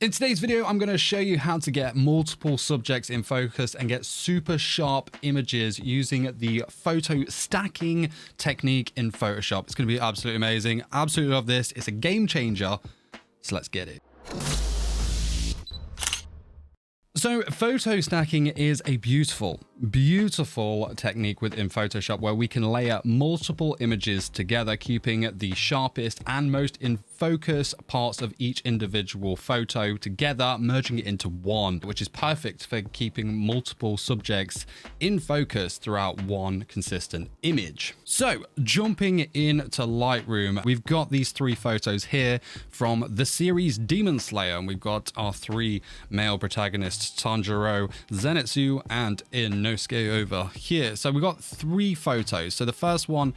In today's video, I'm going to show you how to get multiple subjects in focus and get super sharp images using the photo stacking technique in Photoshop. It's going to be absolutely amazing. Absolutely love this. It's a game changer. So let's get it. So photo stacking is a beautiful technique within Photoshop where we can layer multiple images together, keeping the sharpest and most in focus parts of each individual photo together, merging it into one, which is perfect for keeping multiple subjects in focus throughout one consistent image. So jumping into Lightroom, we've got these three photos here from the series Demon Slayer, and we've got our three male protagonists, Tanjiro, Zenitsu, and Inosuke over here. So we've got three photos. So the first one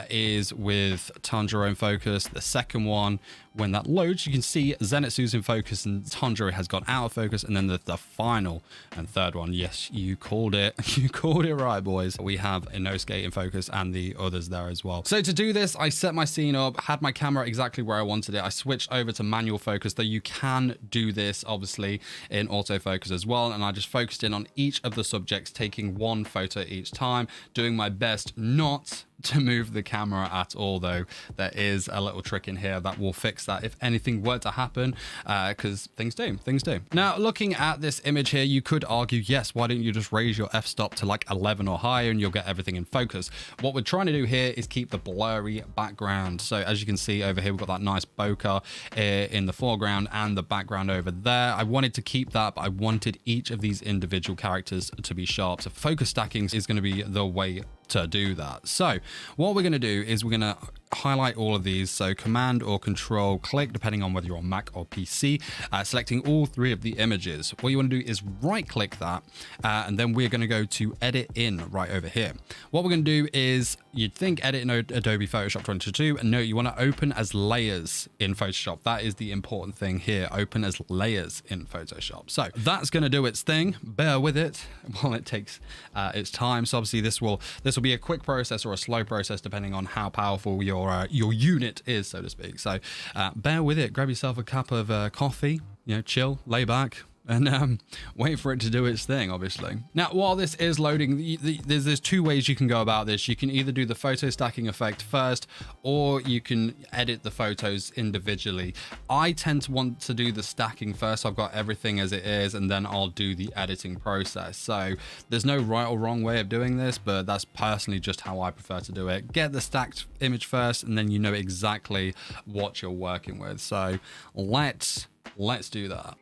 is with Tanjiro in focus. The second one, when that loads, you can see Zenitsu's in focus and Tanjiro has gone out of focus. And then the final and third one, yes, you called it. You called it right, boys. We have Inosuke in focus and the others there as well. So to do this, I set my scene up, had my camera exactly where I wanted it. I switched over to manual focus, though you can do this obviously in autofocus as well. And I just focused in on each of the subjects, taking one photo each time, doing my best not to move the camera at all, though there is a little trick in here that will fix that if anything were to happen, because things do. Now, looking at this image here, you could argue, yes, why don't you just raise your f-stop to like 11 or higher and you'll get everything in focus. What we're trying to do here is keep the blurry background. So as you can see over here, we've got that nice bokeh in the foreground and the background over there. I wanted to keep that, but I wanted each of these individual characters to be sharp. So focus stacking is going to be the way to do that. So what we're going to do is we're going to highlight all of these. So command or control click, depending on whether you're on Mac or PC, selecting all three of the images. What you want to do is right click that, and then we're going to go to edit in right over here. What we're going to do is, you'd think edit in Adobe Photoshop 2022, and no, you want to open as layers in Photoshop. That is the important thing here, open as layers in Photoshop. So that's going to do its thing. Bear with it while it takes its time. So obviously this will be a quick process or a slow process depending on how powerful your unit is, so to speak. So bear with it, grab yourself a cup of coffee, chill, lay back, and wait for it to do its thing, obviously. Now, while this is loading, there's two ways you can go about this. You can either do the photo stacking effect first, or you can edit the photos individually. I tend to want to do the stacking first. So I've got everything as it is, and then I'll do the editing process. So there's no right or wrong way of doing this, but that's personally just how I prefer to do it. Get the stacked image first, and then you know exactly what you're working with. So let's do that.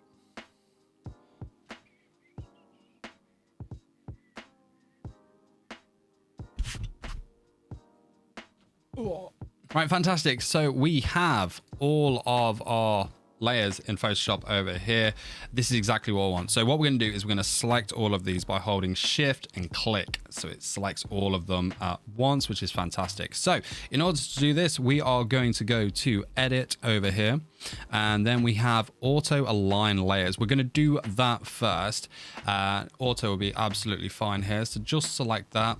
Right, fantastic. So we have all of our layers in Photoshop over here. This is exactly what I want. So what we're going to do is we're going to select all of these by holding shift and click. So it selects all of them at once, which is fantastic. So in order to do this, we are going to go to edit over here, and then we have auto align layers. We're going to do that first. Auto will be absolutely fine here. So just select that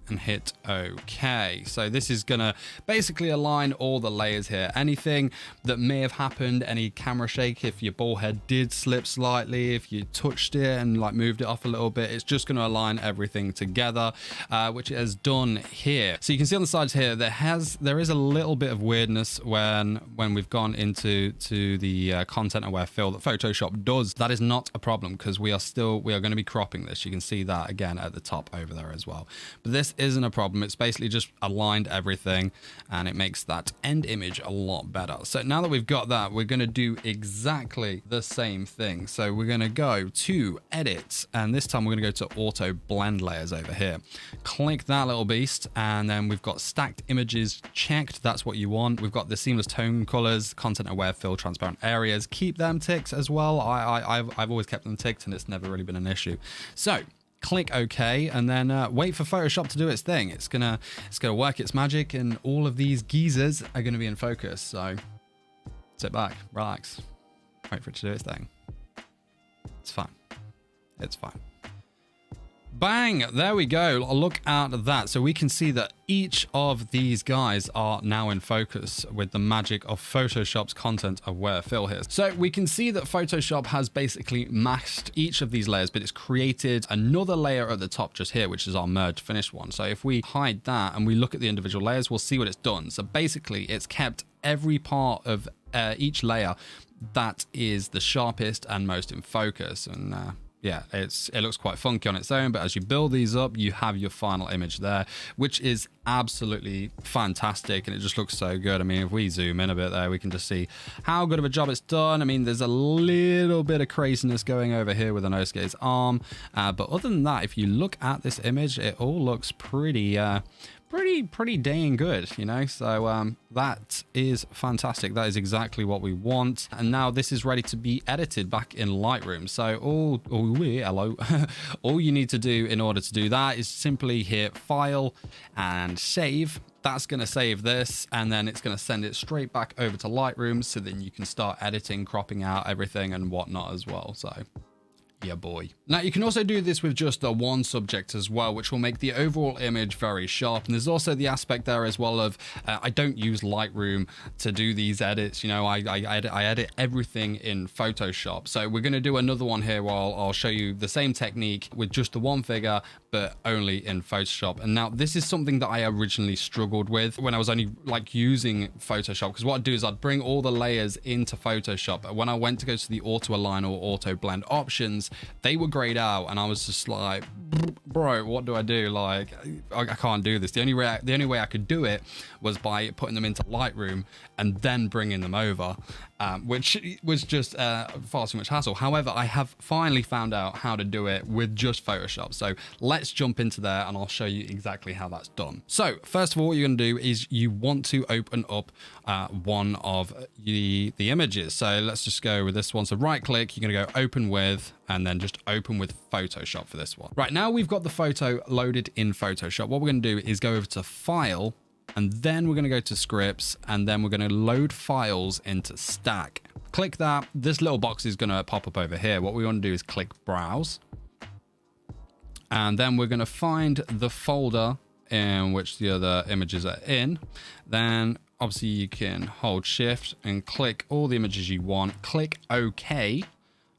and hit OK. So this is gonna basically align all the layers here. Anything that may have happened, any camera shake, if your ball head did slip slightly, if you touched it and like moved it off a little bit, it's just gonna align everything together, which it has done here. So you can see on the sides here, there is a little bit of weirdness when we've gone into the content aware fill that Photoshop does. That is not a problem because we are going to be cropping this. You can see that again at the top over there as well. But this isn't a problem. It's basically just aligned everything and it makes that end image a lot better. So now that we've got that, we're going to do exactly the same thing. So we're going to go to edit, and this time we're going to go to auto blend layers over here. Click that little beast, and then we've got stacked images checked. That's what you want. We've got the seamless tone colors, content aware fill, transparent areas. Keep them ticked as well. I've always kept them ticked and it's never really been an issue. So click OK, and then wait for Photoshop to do its thing. It's gonna work its magic, and all of these geezers are gonna be in focus. So sit back, relax, wait for it to do its thing. It's fine. It's fine. Bang, there we go. Look at that. So we can see that each of these guys are now in focus with the magic of Photoshop's content aware fill here. So we can see that Photoshop has basically masked each of these layers, but it's created another layer at the top just here, which is our merged finished one. So if we hide that and we look at the individual layers, we'll see what it's done. So basically it's kept every part of each layer that is the sharpest and most in focus. And yeah, it looks quite funky on its own, but as you build these up, you have your final image there, which is absolutely fantastic, and it just looks so good. I mean, if we zoom in a bit there, we can just see how good of a job it's done. I mean, there's a little bit of craziness going over here with Inosuke's arm, but other than that, if you look at this image, it all looks pretty dang good, you know. So that is fantastic. That is exactly what we want. And now this is ready to be edited back in Lightroom. So all you need to do in order to do that is simply hit File and Save. That's going to save this, and then it's going to send it straight back over to Lightroom, so then you can start editing, cropping out everything and whatnot as well. So yeah, boy. Now you can also do this with just the one subject as well, which will make the overall image very sharp. And there's also the aspect there as well of I don't use Lightroom to do these edits. You know, I edit everything in Photoshop. So we're going to do another one here where I'll show you the same technique with just the one figure, but only in Photoshop. And now this is something that I originally struggled with when I was only like using Photoshop, because what I'd do is I'd bring all the layers into Photoshop, but when I went to go to the auto align or auto blend options, they were grayed out, and I was just like, bro, what do I do? Like, I can't do this. The only way I could do it was by putting them into Lightroom and then bringing them over, which was just far too much hassle. However, I have finally found out how to do it with just Photoshop. So let's jump into there and I'll show you exactly how that's done. So first of all, what you're going to do is you want to open up one of the images. So let's just go with this one. So right click, you're going to go open with, and then just open with Photoshop for this one. Right, now we've got the photo loaded in Photoshop. What we're going to do is go over to File, and then we're going to go to Scripts, and then we're going to load files into Stack. Click that. This little box is going to pop up over here. What we want to do is click Browse, and then we're going to find the folder in which the other images are in. Then obviously you can hold Shift and click all the images you want. Click OK.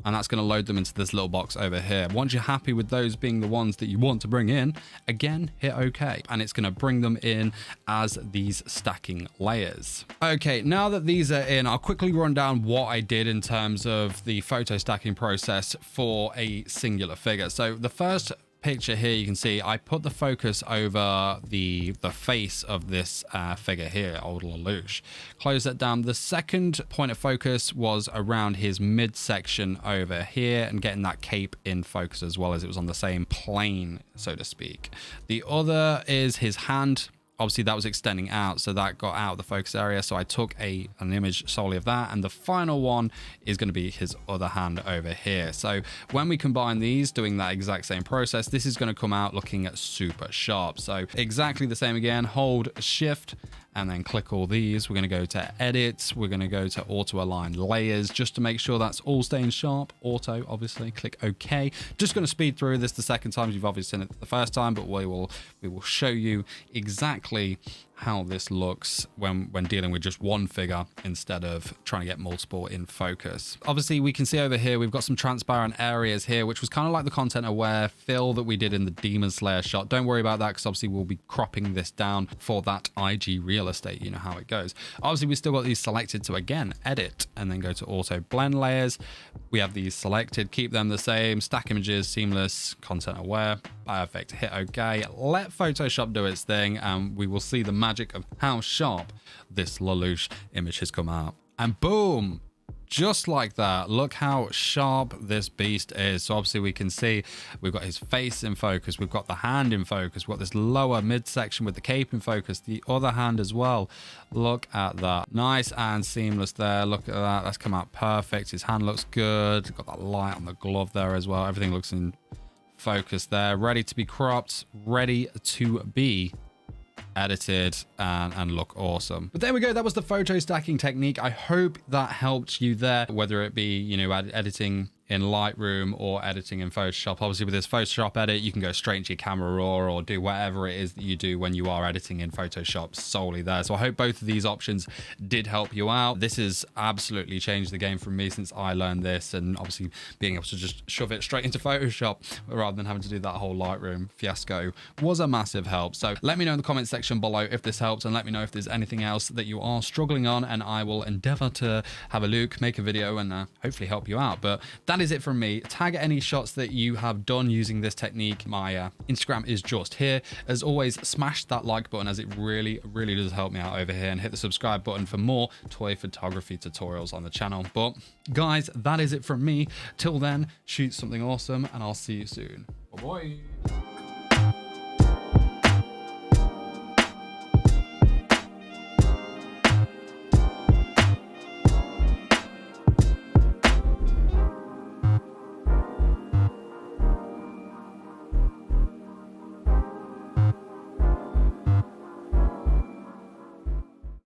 And that's going to load them into this little box over here. Once you're happy with those being the ones that you want to bring in, again, hit OK. And it's going to bring them in as these stacking layers. Okay, now that these are in, I'll quickly run down what I did in terms of the photo stacking process for a singular figure. So the first picture here, you can see I put the focus over the face of this figure here, old Lelouch. Close that down. The second point of focus was around his midsection over here and getting that cape in focus as well, as it was on the same plane, so to speak. The other is his hand. Obviously that was extending out, so that got out of the focus area. So I took an image solely of that. And the final one is going to be his other hand over here. So when we combine these, doing that exact same process, this is going to come out looking super sharp. So exactly the same again, hold Shift and then click all these. We're going to go to Edit. We're going to go to Auto Align Layers just to make sure that's all staying sharp. Auto, obviously. Click OK. Just going to speed through this the second time. You've obviously seen it the first time, but we will show you exactly how this looks when dealing with just one figure instead of trying to get multiple in focus. Obviously, we can see over here, we've got some transparent areas here, which was kind of like the content aware fill that we did in the Demon Slayer shot. Don't worry about that, because obviously we'll be cropping this down for that IG real estate. You know how it goes. Obviously, we still got these selected to, again, edit and then go to auto blend layers. We have these selected, keep them the same, stack images, seamless, content aware. Perfect. Hit OK. Let Photoshop do its thing, and we will see the magic of how sharp this Lelouch image has come out. And boom, just like that. Look how sharp this beast is. So obviously we can see we've got his face in focus, we've got the hand in focus, we've got this lower midsection with the cape in focus, the other hand as well. Look at that. Nice and seamless there. Look at that. That's come out perfect. His hand looks good. Got that light on the glove there as well. Everything looks in focus there, ready to be cropped, ready to be edited and look awesome. But there we go. That was the photo stacking technique. I hope that helped you there, whether it be, you know, editing in Lightroom or editing in Photoshop. Obviously with this Photoshop edit, you can go straight into your Camera Raw or do whatever it is that you do when you are editing in Photoshop solely there. So I hope both of these options did help you out. This has absolutely changed the game for me since I learned this, and obviously being able to just shove it straight into Photoshop rather than having to do that whole Lightroom fiasco was a massive help. So let me know in the comment section below if this helped, and let me know if there's anything else that you are struggling on, and I will endeavor to have a look, make a video, and hopefully help you out. But that is it from me. Tag any shots that you have done using this technique. My Instagram is just here. As always, smash that like button, as it really does help me out over here, and hit the subscribe button for more toy photography tutorials on the channel. But guys, that is it from me. Till then, shoot something awesome, and I'll see you soon. Bye bye.